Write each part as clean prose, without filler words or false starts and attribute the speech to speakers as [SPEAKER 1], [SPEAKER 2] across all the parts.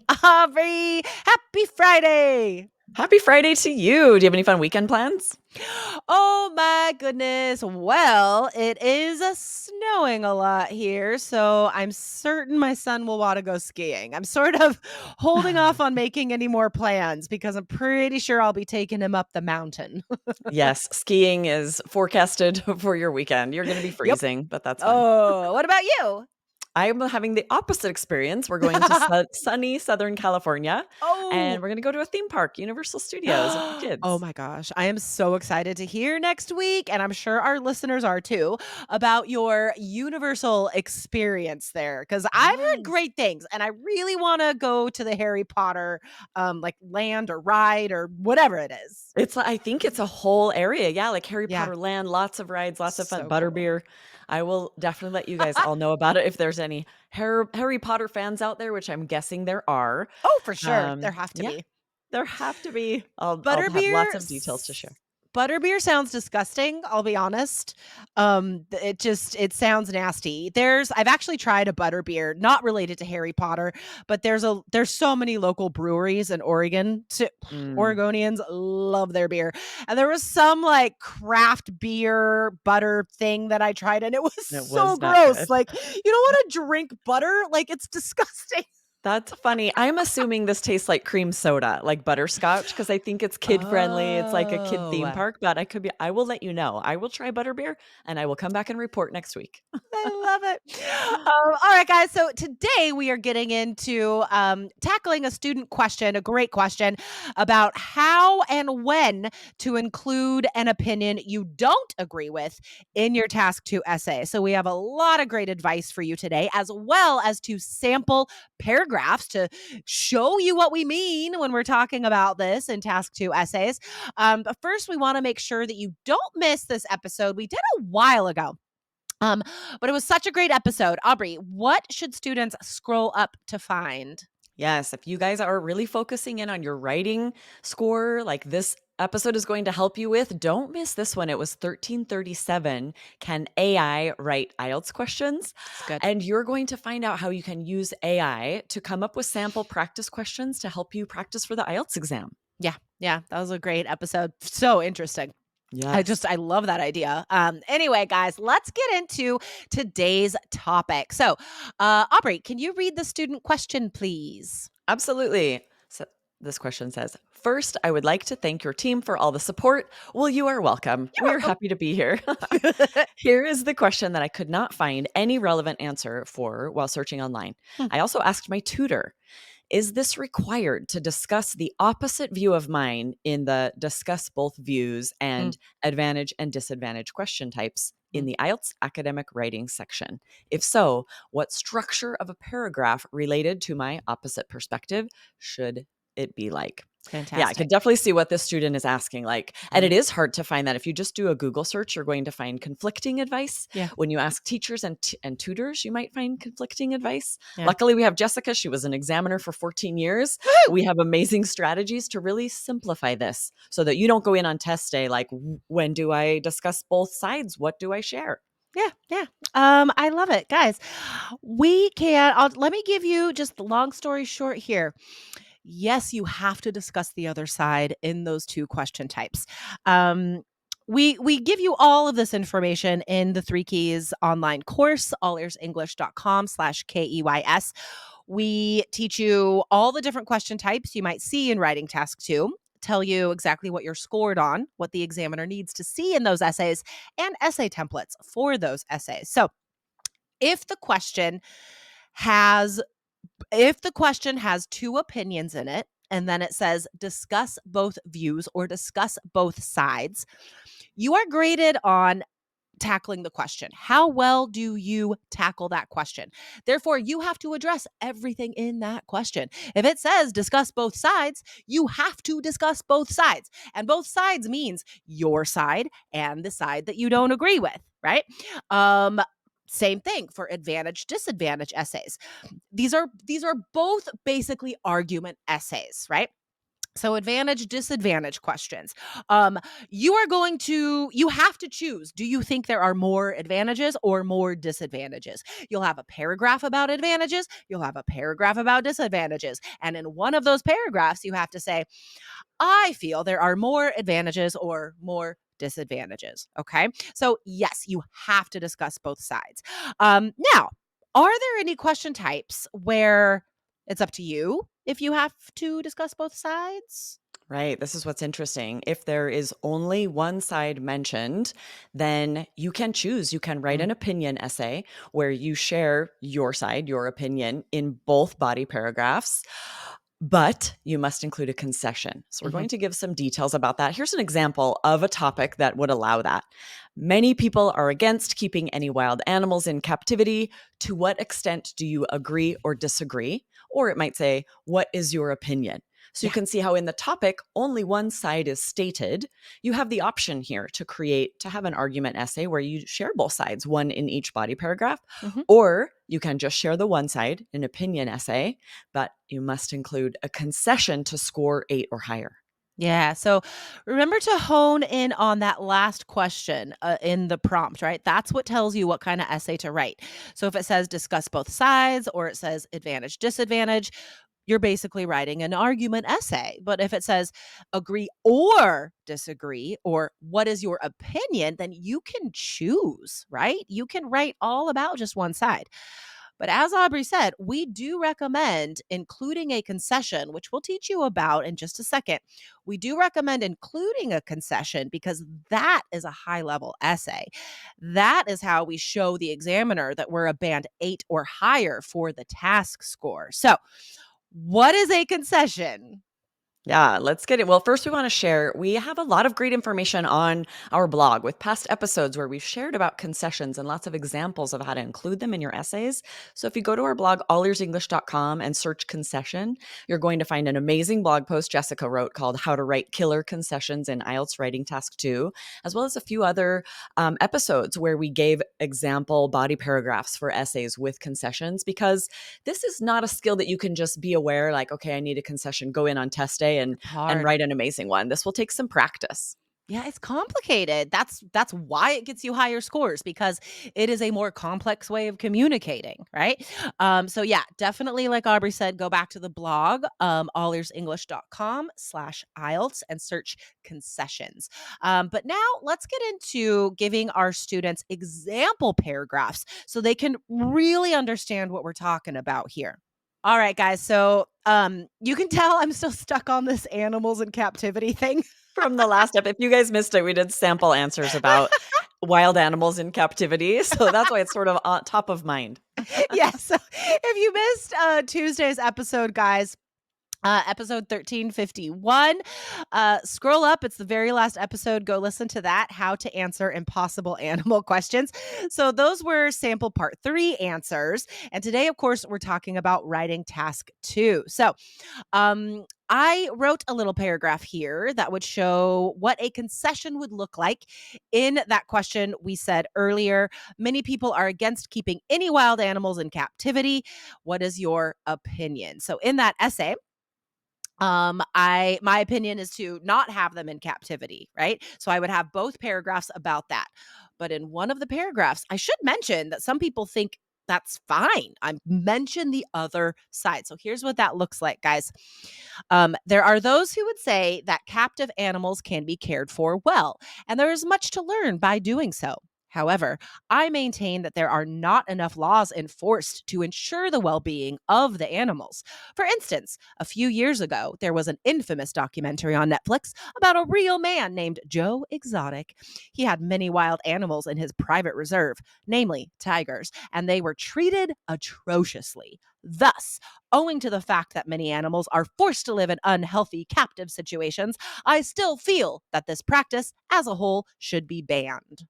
[SPEAKER 1] Hi, Aubrey. Happy Friday.
[SPEAKER 2] Happy Friday to you. Do you have any fun weekend plans?
[SPEAKER 1] Oh my goodness. Well, it is snowing a lot here, so I'm certain my son will want to go skiing. I'm sort of holding off on making any more plans because I'm pretty sure I'll be taking him up the mountain.
[SPEAKER 2] Yes, skiing is forecasted for your weekend. You're going to be
[SPEAKER 1] Yep.
[SPEAKER 2] freezing, but that's fun.
[SPEAKER 1] Oh, what about you?
[SPEAKER 2] I'm having the opposite experience. We're going to sunny Southern California,
[SPEAKER 1] Oh,
[SPEAKER 2] and we're going to go to a theme park, Universal Studios, with the
[SPEAKER 1] oh
[SPEAKER 2] kids.
[SPEAKER 1] my gosh. I am so excited to hear next week, and I'm sure our listeners are too, about your universal experience there. Because I've heard
[SPEAKER 2] Yes.
[SPEAKER 1] great things, and I really want to go to the Harry Potter like land or ride or whatever it is.
[SPEAKER 2] I think it's a whole area. Yeah, like Harry
[SPEAKER 1] Yeah.
[SPEAKER 2] Potter land, lots of rides, lots of fun.
[SPEAKER 1] So cool.
[SPEAKER 2] Butterbeer. I will definitely let you guys all know about it if there's any Harry Potter fans out there, which I'm guessing there are.
[SPEAKER 1] Oh, for sure. There have to
[SPEAKER 2] Yeah,
[SPEAKER 1] be.
[SPEAKER 2] there have to be. I'll have
[SPEAKER 1] Butterbeer
[SPEAKER 2] lots of details to
[SPEAKER 1] s
[SPEAKER 2] share.
[SPEAKER 1] Butterbeer sounds disgusting, I'll be honest. It sounds nasty. I've actually tried a butterbeer, not related to Harry Potter, but there's so many local breweries in Oregon.
[SPEAKER 2] Mm,
[SPEAKER 1] Oregonians love their beer. And there was some, like, craft beer butter thing that I tried, and it was
[SPEAKER 2] it
[SPEAKER 1] so
[SPEAKER 2] was not
[SPEAKER 1] gross.
[SPEAKER 2] good.
[SPEAKER 1] Like, you don't wanna drink butter? Like, it's disgusting.
[SPEAKER 2] That's funny. I'm assuming this tastes like cream soda, like butterscotch, because I think it's kid friendly. It's like a kid theme
[SPEAKER 1] Oh.
[SPEAKER 2] park, but I will let you know. I will try butterbeer and I will come back and report next week.
[SPEAKER 1] I love it. All right, guys. So today we are getting into tackling a student question, a great question about how and when to include an opinion you don't agree with in your task two essay. So we have a lot of great advice for you today, as well as to sample paragraphs to show you what we mean when we're talking about this in task two essays. But first, we want to make sure that you don't miss this episode we did a while ago. Um, but it was such a great episode. Aubrey, what should students scroll up to find?
[SPEAKER 2] Yes, if you guys are really focusing in on your writing score, like this episode is going to help you with, don't miss this one. It was 1337. Can AI write IELTS questions?
[SPEAKER 1] It's good.
[SPEAKER 2] And you're going to find out how you can use AI to come up with sample practice questions to help you practice for the IELTS exam.
[SPEAKER 1] Yeah, yeah, that was a great episode. So interesting.
[SPEAKER 2] Yes.
[SPEAKER 1] I love that idea. Anyway, guys, let's get into today's topic. So, Aubrey, can you read the student question, please?
[SPEAKER 2] Absolutely. So this question says, first, I would like to thank your team for all the support. Well, you are welcome.
[SPEAKER 1] You're
[SPEAKER 2] We are
[SPEAKER 1] welcome.
[SPEAKER 2] happy to be here. Here is the question that I could not find any relevant answer for while searching online.
[SPEAKER 1] Hmm.
[SPEAKER 2] I also asked my tutor, is this required to discuss the opposite view of mine in the discuss both views
[SPEAKER 1] Mm,
[SPEAKER 2] and advantage and disadvantage question types in
[SPEAKER 1] mm.
[SPEAKER 2] the IELTS academic writing section? If so, what structure of a paragraph related to my opposite perspective should it be like? Yeah, I could
[SPEAKER 1] Fantastic.
[SPEAKER 2] definitely see what this student is asking. Like, and
[SPEAKER 1] Mm,
[SPEAKER 2] it is hard to find that. If you just do a Google search, you're going to find conflicting advice.
[SPEAKER 1] yeah,
[SPEAKER 2] When you ask teachers and tutors, you might find conflicting advice.
[SPEAKER 1] yeah.
[SPEAKER 2] Luckily, we have Jessica. She was an examiner for 14 years.
[SPEAKER 1] Woo!
[SPEAKER 2] We have amazing strategies to really simplify this so that you don't go in on test day like, when do I discuss both sides? What do I share?
[SPEAKER 1] Yeah, yeah. I love it. Guys, let me give you just the long story short here. Yes, you have to discuss the other side in those two question types. Um, we give you all of this information in the Three Keys online course, allearsenglish.com/KEYS. We teach you all the different question types you might see in writing task two, tell you exactly what you're scored on, what the examiner needs to see in those essays, and essay templates for those essays. So if the question has if the question has two opinions in it, and then it says discuss both views or discuss both sides, you are graded on tackling the question. How well do you tackle that question? Therefore, you have to address everything in that question. If it says discuss both sides, you have to discuss both sides. And both sides means your side and the side that you don't agree with, right? Um, Same thing for advantage disadvantage essays. These are both basically argument essays, right? So advantage, disadvantage questions. Um, you have to choose. Do you think there are more advantages or more disadvantages? You'll have a paragraph about advantages. You'll have a paragraph about disadvantages. And in one of those paragraphs, you have to say, I feel there are more advantages or more disadvantages. Okay. So, yes, you have to discuss both sides. Now, are there any question types where it's up to you if you have to discuss both sides?
[SPEAKER 2] Right. This is what's interesting. If there is only one side mentioned, then you can choose. You can write
[SPEAKER 1] Mm,
[SPEAKER 2] an opinion essay where you share your side, your opinion in both body paragraphs, but you must include a concession. So we're
[SPEAKER 1] mhm.
[SPEAKER 2] going to give some details about that. Here's an example of a topic that would allow that. Many people are against keeping any wild animals in captivity. To what extent do you agree or disagree? Or it might say, what is your opinion? So you
[SPEAKER 1] Yeah.
[SPEAKER 2] can see how in the topic, only one side is stated. You have the option here to have an argument essay where you share both sides, one in each body paragraph,
[SPEAKER 1] Mhm.
[SPEAKER 2] or you can just share the one side, an opinion essay, but you must include a concession to score 8 or higher.
[SPEAKER 1] Yeah. So remember to hone in on that last question in the prompt, right? That's what tells you what kind of essay to write. So if it says discuss both sides or it says advantage, disadvantage, you're basically writing an argument essay. But if it says agree or disagree or what is your opinion, then you can choose, right? You can write all about just one side. But as Aubrey said, we do recommend including a concession, which we'll teach you about in just a second. We do recommend including a concession because that is a high level essay. That is how we show the examiner that we're a band 8 or higher for the task score. So, what is a concession?
[SPEAKER 2] Yeah, let's get it. Well, first, we want to share. We have a lot of great information on our blog with past episodes where we've shared about concessions and lots of examples of how to include them in your essays. So, if you go to our blog, allearsenglish.com, and search concession, you're going to find an amazing blog post Jessica wrote called How to Write Killer Concessions in IELTS Writing Task 2, as well as a few other episodes where we gave example body paragraphs for essays with concessions because this is not a skill that you can just be aware, like, okay, I need a concession, go in on test day and
[SPEAKER 1] It's hard.
[SPEAKER 2] write an amazing one. This will take some practice.
[SPEAKER 1] Yeah, it's complicated. That's why it gets you higher scores because it is a more complex way of communicating, right? So yeah, definitely like Aubrey said, go back to the blog, allearsenglish.com/IELTS and search concessions. But now let's get into giving our students example paragraphs so they can really understand what we're talking about here. All right, guys. So you can tell I'm still stuck on this animals in captivity thing.
[SPEAKER 2] From the last if you guys missed it, we did sample answers about wild animals in captivity, so that's why it's sort of on top of mind.
[SPEAKER 1] Yes. So if you missed Tuesday's episode, guys, episode 1351. Scroll up. It's the very last episode. Go listen to that. How to answer impossible animal questions. So those were sample part 3 answers. And today, of course, we're talking about writing task 2. So I wrote a little paragraph here that would show what a concession would look like in that question we said earlier. Many people are against keeping any wild animals in captivity. What is your opinion? So in that essay, my opinion is to not have them in captivity, right? So I would have both paragraphs about that. But in one of the paragraphs, I should mention that some people think that's fine. I mention the other side. So here's what that looks like, guys. There are those who would say that captive animals can be cared for well, and there is much to learn by doing so. However, I maintain that there are not enough laws enforced to ensure the well being of the animals. For instance, a few years ago, there was an infamous documentary on Netflix about a real man named Joe Exotic. He had many wild animals in his private reserve, namely tigers, and they were treated atrociously. Thus, owing to the fact that many animals are forced to live in unhealthy captive situations, I still feel that this practice as a whole should be banned.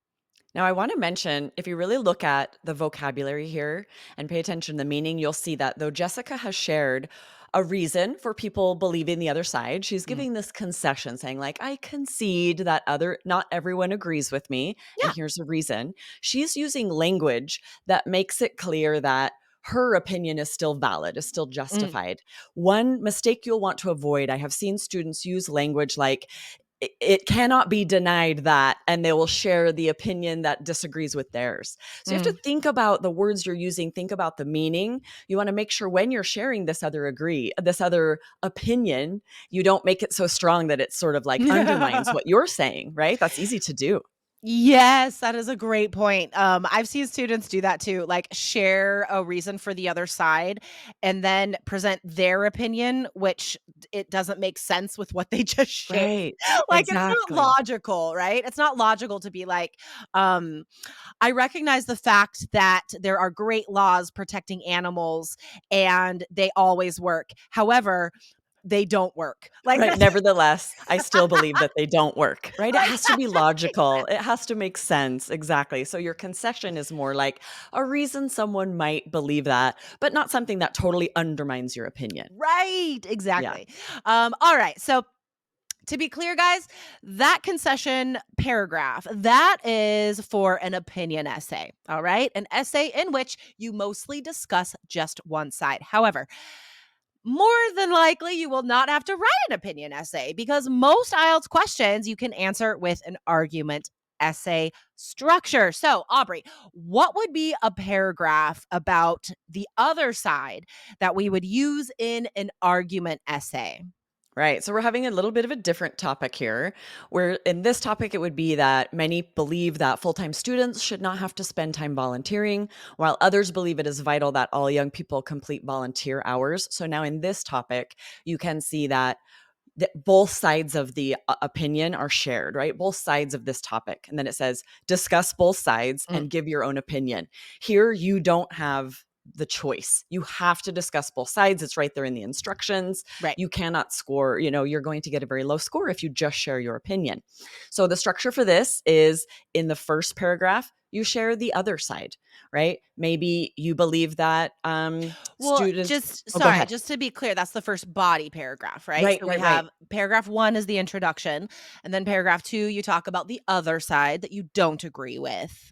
[SPEAKER 2] Now, I want to mention if you really look at the vocabulary here and pay attention to the meaning, you'll see that though Jessica has shared a reason for people believing the other side, she's
[SPEAKER 1] Mm.
[SPEAKER 2] giving this concession saying, like, I concede that not everyone agrees with me. And
[SPEAKER 1] Yeah.
[SPEAKER 2] here's the reason. She's using language that makes it clear that her opinion is still valid, is still
[SPEAKER 1] Mm,
[SPEAKER 2] justified. One mistake you'll want to avoid, I have seen students use language like, it cannot be denied that, and they will share the opinion that disagrees with theirs. So you have to
[SPEAKER 1] mm.
[SPEAKER 2] think about the words you're using, think about the meaning. You want to make sure when you're sharing this other opinion, you don't make it so strong that it sort of like undermines what you're saying, right? That's easy to do.
[SPEAKER 1] Yes, that is a great point. I've seen students do that too, like share a reason for the other side and then present their opinion, which it doesn't make sense with what they just shared.
[SPEAKER 2] Right.
[SPEAKER 1] Like it's not
[SPEAKER 2] Exactly.
[SPEAKER 1] logical, right? It's not logical to be like, um, I recognize the fact that there are great laws protecting animals and they always work. However, they don't work. Like
[SPEAKER 2] Right.
[SPEAKER 1] that's
[SPEAKER 2] Nevertheless, I still believe that they don't work, right? It
[SPEAKER 1] like
[SPEAKER 2] has to be
[SPEAKER 1] that's right.
[SPEAKER 2] logical. It has to make sense. Exactly. So your concession is more like a reason someone might believe that, but not something that totally undermines your opinion.
[SPEAKER 1] Right,
[SPEAKER 2] Yeah.
[SPEAKER 1] exactly. All right. So to be clear, guys, that concession paragraph, that is for an opinion essay. All right. An essay in which you mostly discuss just one side. However, more than likely, you will not have to write an opinion essay because most IELTS questions you can answer with an argument essay structure. So, Aubrey, what would be a paragraph about the other side that we would use in an argument essay?
[SPEAKER 2] Right. So we're having a little bit of a different topic here, where in this topic, it would be that many believe that full time students should not have to spend time volunteering, while others believe it is vital that all young people complete volunteer hours. So now in this topic, you can see that both sides of the opinion are shared, right? Both sides of this topic. And then it says, discuss both sides
[SPEAKER 1] Mm,
[SPEAKER 2] and give your own opinion. Here, you don't have the choice. You have to discuss both sides. It's right there in the instructions.
[SPEAKER 1] right.
[SPEAKER 2] You cannot score, you're going to get a very low score if you just share your opinion. So the structure for this is in the first paragraph, you share the other side, right? Maybe you believe that
[SPEAKER 1] Well,
[SPEAKER 2] students,
[SPEAKER 1] just
[SPEAKER 2] oh, go
[SPEAKER 1] sorry,
[SPEAKER 2] ahead.
[SPEAKER 1] just to be clear, that's the first body paragraph, right?
[SPEAKER 2] Right,
[SPEAKER 1] So we
[SPEAKER 2] right, right.
[SPEAKER 1] have paragraph 1 is the introduction, and then paragraph 2, you talk about the other side that you don't agree with.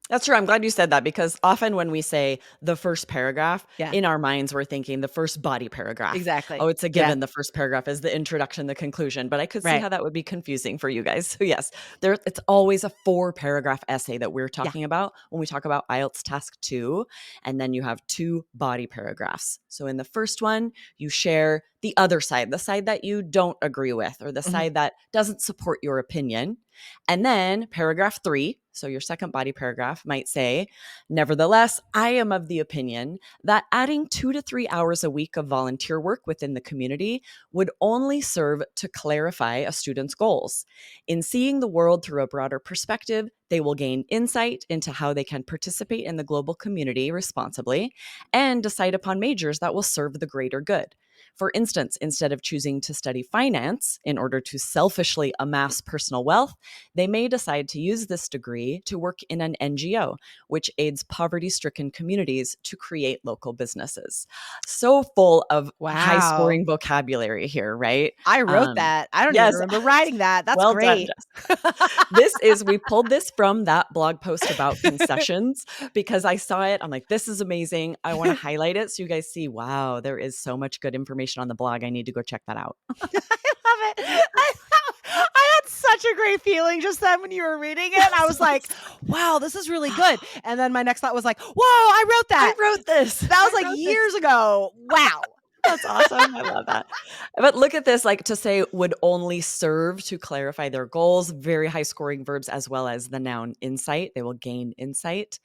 [SPEAKER 2] That's true. I'm glad you said that because often when we say the first paragraph,
[SPEAKER 1] Yeah,
[SPEAKER 2] in our minds, we're thinking the first body paragraph.
[SPEAKER 1] exactly.
[SPEAKER 2] Oh, it's a
[SPEAKER 1] Yeah,
[SPEAKER 2] given. The first paragraph is the introduction, the conclusion. But I could see
[SPEAKER 1] right.
[SPEAKER 2] how that would be confusing for you guys. So, yes, it's always a 4 paragraph essay that we're
[SPEAKER 1] Yeah.
[SPEAKER 2] talking about when we talk about IELTS Task 2. And then you have 2 body paragraphs. So, in the first one, you share the other side, the side that you don't agree with, or the
[SPEAKER 1] Mhm.
[SPEAKER 2] side that doesn't support your opinion. And then paragraph 3, so your second body paragraph might say, nevertheless, I am of the opinion that adding 2 to 3 hours a week of volunteer work within the community would only serve to clarify a student's goals. In seeing the world through a broader perspective, they will gain insight into how they can participate in the global community responsibly and decide upon majors that will serve the greater good. For instance, instead of choosing to study finance in order to selfishly amass personal wealth, they may decide to use this degree to work in an NGO, which aids poverty stricken communities to create local businesses. So full of high
[SPEAKER 1] Wow.
[SPEAKER 2] scoring vocabulary here, right?
[SPEAKER 1] I wrote
[SPEAKER 2] Um,
[SPEAKER 1] that. I don't even
[SPEAKER 2] yes,
[SPEAKER 1] remember writing that. That's
[SPEAKER 2] well done,
[SPEAKER 1] great.
[SPEAKER 2] Jess. We pulled this from that blog post about concessions because I saw it. I'm like, this is amazing. I want to highlight it so you guys see, wow, there is so much good information on the blog. I need to go check that out.
[SPEAKER 1] I love it. I had such a great feeling just then when you were reading it. I was like, wow, this is really good. And then my next thought was like, whoa, I wrote
[SPEAKER 2] I
[SPEAKER 1] that.
[SPEAKER 2] wrote this.
[SPEAKER 1] That was
[SPEAKER 2] I
[SPEAKER 1] like
[SPEAKER 2] wrote this.
[SPEAKER 1] years ago. Wow.
[SPEAKER 2] That's awesome. I love that. But look at this, like to say would only serve to clarify their goals, very high scoring verbs, as well as the noun insight. They will gain insight.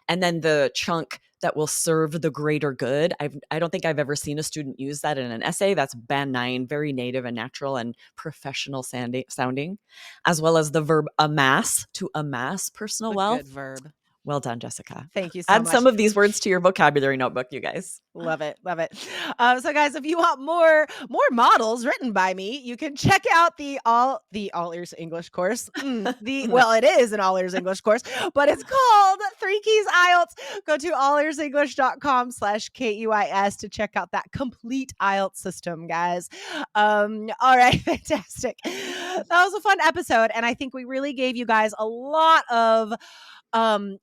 [SPEAKER 2] And then the chunk that will serve the greater good. I don't think I've ever seen a student use that in an essay. That's band 9, very native and natural and professional sounding, as well as the verb amass, to amass personal
[SPEAKER 1] A good
[SPEAKER 2] wealth.
[SPEAKER 1] verb.
[SPEAKER 2] Well done, Jessica.
[SPEAKER 1] Thank you so
[SPEAKER 2] Add
[SPEAKER 1] much.
[SPEAKER 2] some of these words to your vocabulary notebook, you guys.
[SPEAKER 1] Love it, love it. So, guys, if you want more models written by me, you can check out the All Ears English course. It is an All Ears English course, but it's called Three Keys IELTS. Go to allearsenglish.com/KUIS to check out that complete IELTS system, guys. All right, fantastic. That was a fun episode, and I think we really gave you guys a lot of um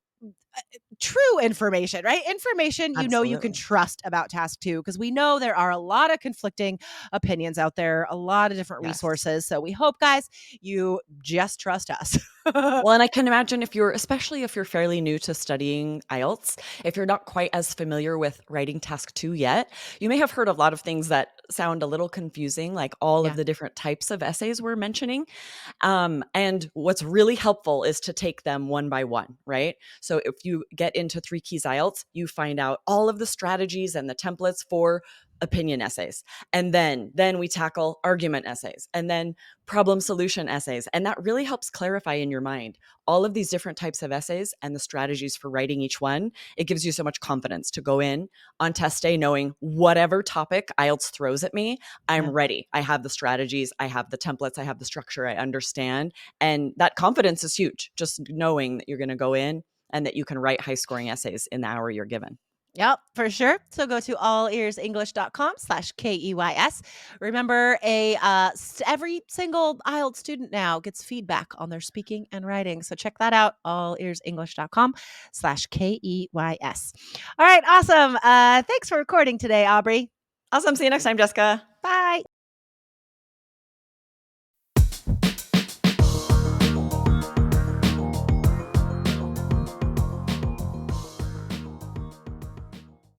[SPEAKER 1] true information, right? Information you can
[SPEAKER 2] Absolutely.
[SPEAKER 1] trust about task 2, because we know there are a lot of conflicting opinions out there, a lot of different
[SPEAKER 2] Yes.
[SPEAKER 1] resources. So we hope, guys, you just trust us.
[SPEAKER 2] Well, and I can imagine if you're especially if you're fairly new to studying IELTS, if you're not quite as familiar with writing task 2 yet, you may have heard a lot of things that sound a little confusing, like all of
[SPEAKER 1] Yeah.
[SPEAKER 2] the different types of essays we're mentioning. And what's really helpful is to take them one by one, right? So if you get into Three Keys IELTS, you find out all of the strategies and the templates for opinion essays. And then we tackle argument essays and then problem solution essays. And that really helps clarify in your mind all of these different types of essays and the strategies for writing each one. It gives you so much confidence to go in on test day knowing whatever topic IELTS throws at me, I'm
[SPEAKER 1] Yeah.
[SPEAKER 2] ready. I have the strategies, I have the templates, I have the structure, I understand. And that confidence is huge, just knowing that you're going to go in and that you can write high scoring essays in the hour you're given.
[SPEAKER 1] Yep, for sure. So go to allearsenglish.com/KEYS. Remember, every single IELTS student now gets feedback on their speaking and writing. So check that out, allearsenglish.com/KEYS. All right, awesome. Thanks for recording today, Aubrey.
[SPEAKER 2] Awesome. See you next time, Jessica.